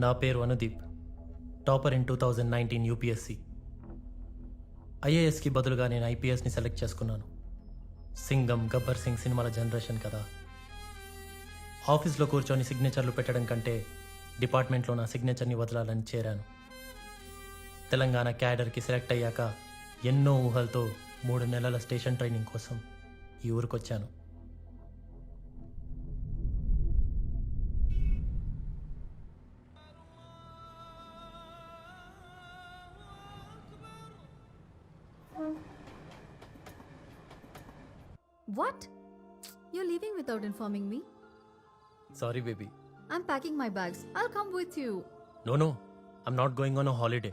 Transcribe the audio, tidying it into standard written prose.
నా పేరు Anudeep, topper in 2019 UPSC. ఐఏఎస్కి బదులుగా నేను ఐపీఎస్ని సెలెక్ట్ చేసుకున్నాను. సింగం, గబ్బర్ సింగ్ సినిమాల జనరేషన్ కదా. ఆఫీస్లో కూర్చొని సిగ్నేచర్లు పెట్టడం కంటే డిపార్ట్మెంట్లో నా సిగ్నేచర్ని వదలాలని చేరాను. తెలంగాణ క్యాడర్కి సెలెక్ట్ అయ్యాక ఎన్నో ఊహలతో 3 నెలల స్టేషన్ ట్రైనింగ్ కోసం ఈ ఊరికొచ్చాను. What? You're leaving without informing me? Sorry baby. I'm packing my bags. I'll come with you. No, I'm not going on a holiday.